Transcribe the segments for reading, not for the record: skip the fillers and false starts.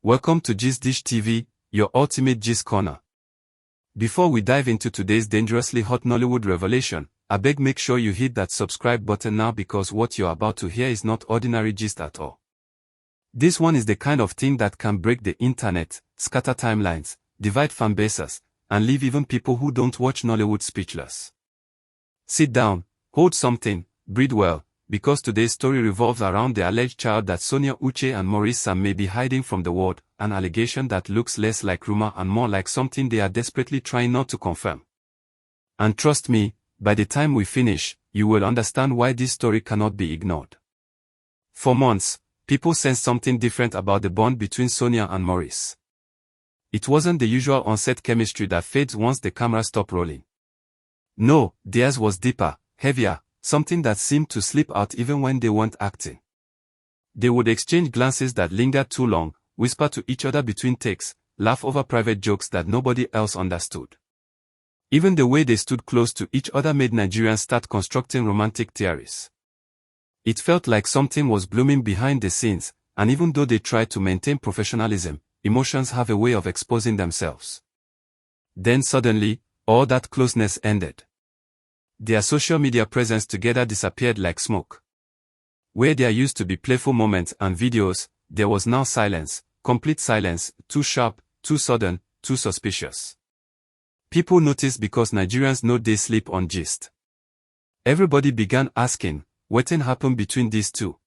Welcome to Gist Dish TV, your ultimate gist corner. Before we dive into today's dangerously hot Nollywood revelation, I beg make sure you hit that subscribe button now because what you're about to hear is not ordinary gist at all. This one is the kind of thing that can break the internet, scatter timelines, divide fan bases, and leave even people who don't watch Nollywood speechless. Sit down, hold something, breathe well, because today's story revolves around the alleged child that Sonia, Uche and Maurice may be hiding from the world, an allegation that looks less like rumor and more like something they are desperately trying not to confirm. And trust me, by the time we finish, you will understand why this story cannot be ignored. For months, people sensed something different about the bond between Sonia and Maurice. It wasn't the usual on-set chemistry that fades once the camera stops rolling. No, theirs was deeper, heavier, something that seemed to slip out even when they weren't acting. They would exchange glances that lingered too long, whisper to each other between takes, laugh over private jokes that nobody else understood. Even the way they stood close to each other made Nigerians start constructing romantic theories. It felt like something was blooming behind the scenes, and even though they tried to maintain professionalism, emotions have a way of exposing themselves. Then suddenly, all that closeness ended. Their social media presence together disappeared like smoke. Where there used to be playful moments and videos, there was now silence, complete silence, too sharp, too sudden, too suspicious. People noticed because Nigerians know they sleep on gist. Everybody began asking, what happened between these two?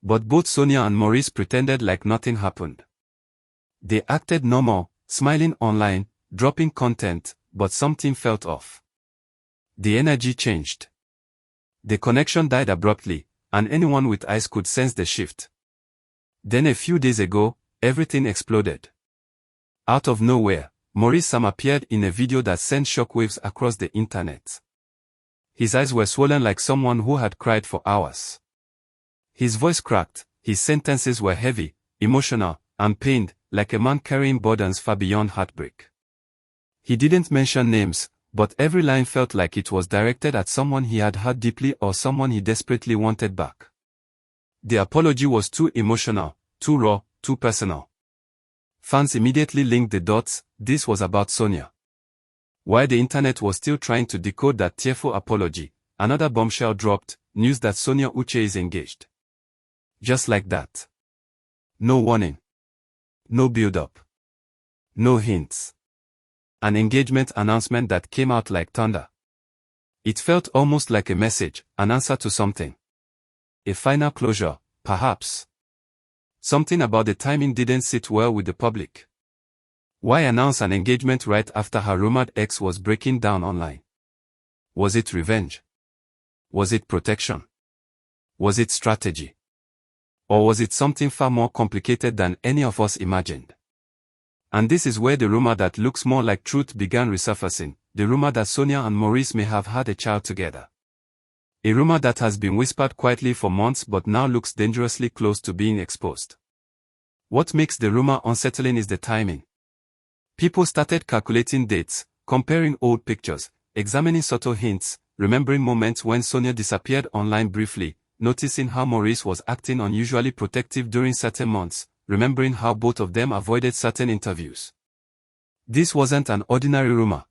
But both Sonia and Maurice pretended like nothing happened. They acted normal, smiling online, dropping content, but something felt off. The energy changed. The connection died abruptly, and anyone with eyes could sense the shift. Then a few days ago, everything exploded. Out of nowhere, Maurice appeared in a video that sent shockwaves across the internet. His eyes were swollen like someone who had cried for hours. His voice cracked, his sentences were heavy, emotional, and pained, like a man carrying burdens far beyond heartbreak. He didn't mention names, but every line felt like it was directed at someone he had hurt deeply or someone he desperately wanted back. The apology was too emotional, too raw, too personal. Fans immediately linked the dots. This was about Sonia. While the internet was still trying to decode that tearful apology, another bombshell dropped, news that Sonia Uche is engaged. Just like that. No warning. No build-up. No hints. An engagement announcement that came out like thunder. It felt almost like a message, an answer to something. A final closure, perhaps. Something about the timing didn't sit well with the public. Why announce an engagement right after her rumored ex was breaking down online? Was it revenge? Was it protection? Was it strategy? Or was it something far more complicated than any of us imagined? And this is where the rumor that looks more like truth began resurfacing, the rumor that Sonia and Maurice may have had a child together. A rumor that has been whispered quietly for months but now looks dangerously close to being exposed. What makes the rumor unsettling is the timing. People started calculating dates, comparing old pictures, examining subtle hints, remembering moments when Sonia disappeared online briefly, noticing how Maurice was acting unusually protective during certain months, remembering how both of them avoided certain interviews. This wasn't an ordinary rumor.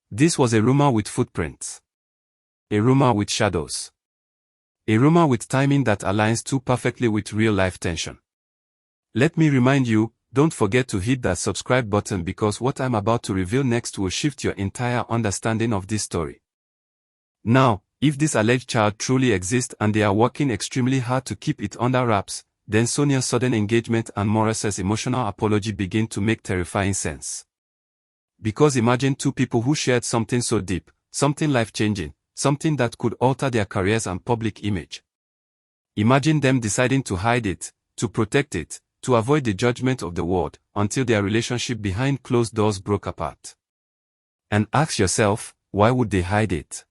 This was a rumor with footprints. A rumor with shadows. A rumor with timing that aligns too perfectly with real-life tension. Let me remind you, don't forget to hit that subscribe button because what I'm about to reveal next will shift your entire understanding of this story. Now, if this alleged child truly exists and they are working extremely hard to keep it under wraps, then Sonia's sudden engagement and Maurice's emotional apology begin to make terrifying sense. Because imagine two people who shared something so deep, something life-changing, something that could alter their careers and public image. Imagine them deciding to hide it, to protect it, to avoid the judgment of the world, until their relationship behind closed doors broke apart. And ask yourself, why would they hide it?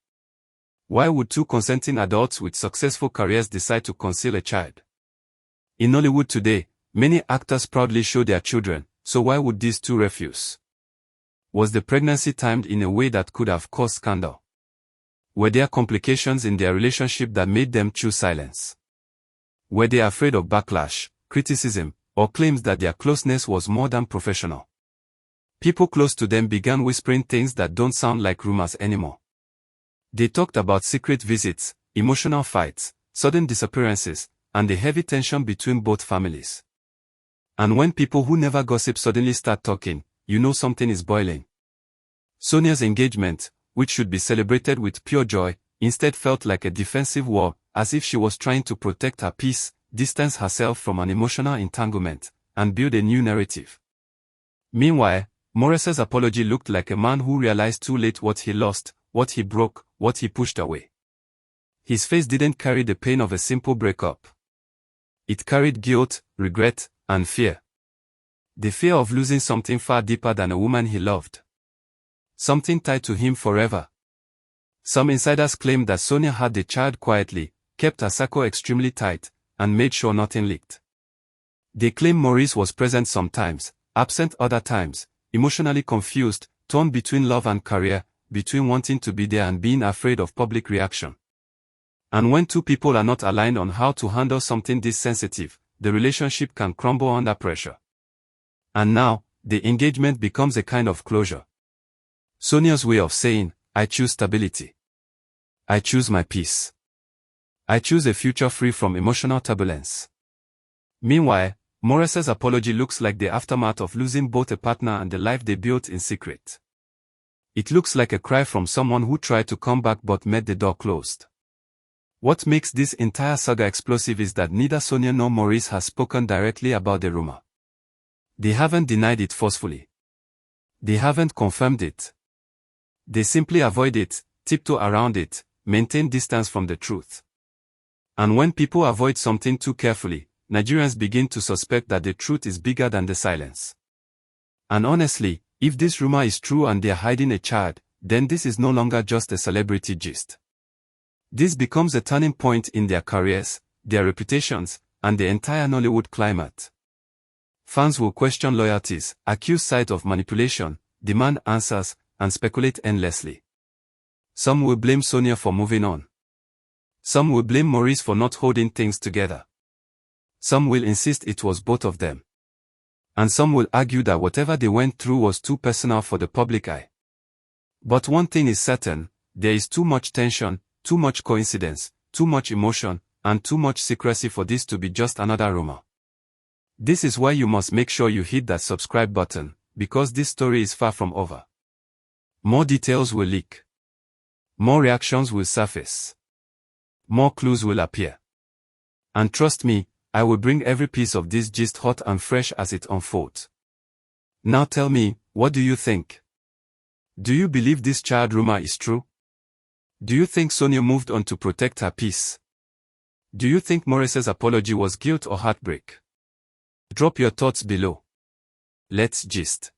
Why would two consenting adults with successful careers decide to conceal a child? In Nollywood today, many actors proudly show their children, so why would these two refuse? Was the pregnancy timed in a way that could have caused scandal? Were there complications in their relationship that made them choose silence? Were they afraid of backlash, criticism, or claims that their closeness was more than professional. People close to them began whispering things that don't sound like rumors anymore. They talked about secret visits, emotional fights, sudden disappearances, and the heavy tension between both families. And when people who never gossip suddenly start talking, you know something is boiling. Sonia's engagement, which should be celebrated with pure joy, instead felt like a defensive war, as if she was trying to protect her peace, distance herself from an emotional entanglement, and build a new narrative. Meanwhile, Maurice's apology looked like a man who realized too late what he lost, what he broke, what he pushed away. His face didn't carry the pain of a simple breakup. It carried guilt, regret, and fear. The fear of losing something far deeper than a woman he loved. Something tied to him forever. Some insiders claimed that Sonia had the child quietly, kept her circle extremely tight, and made sure nothing leaked. They claim Maurice was present sometimes, absent other times, emotionally confused, torn between love and career, between wanting to be there and being afraid of public reaction. And when two people are not aligned on how to handle something this sensitive, the relationship can crumble under pressure. And now, the engagement becomes a kind of closure. Sonia's way of saying, I choose stability. I choose my peace. I choose a future free from emotional turbulence. Meanwhile, Maurice's apology looks like the aftermath of losing both a partner and the life they built in secret. It looks like a cry from someone who tried to come back but met the door closed. What makes this entire saga explosive is that neither Sonia nor Maurice has spoken directly about the rumor. They haven't denied it forcefully. They haven't confirmed it. They simply avoid it, tiptoe around it, maintain distance from the truth. And when people avoid something too carefully, Nigerians begin to suspect that the truth is bigger than the silence. And honestly, if this rumor is true and they are hiding a child, then this is no longer just a celebrity gist. This becomes a turning point in their careers, their reputations, and the entire Nollywood climate. Fans will question loyalties, accuse sides of manipulation, demand answers, and speculate endlessly. Some will blame Sonia for moving on. Some will blame Maurice for not holding things together. Some will insist it was both of them. And some will argue that whatever they went through was too personal for the public eye. But one thing is certain, there is too much tension, too much coincidence, too much emotion, and too much secrecy for this to be just another rumor. This is why you must make sure you hit that subscribe button, because this story is far from over. More details will leak. More reactions will surface. More clues will appear. And trust me, I will bring every piece of this gist hot and fresh as it unfolds. Now tell me, what do you think? Do you believe this child rumor is true? Do you think Sonia moved on to protect her peace? Do you think Maurice's apology was guilt or heartbreak? Drop your thoughts below. Let's gist.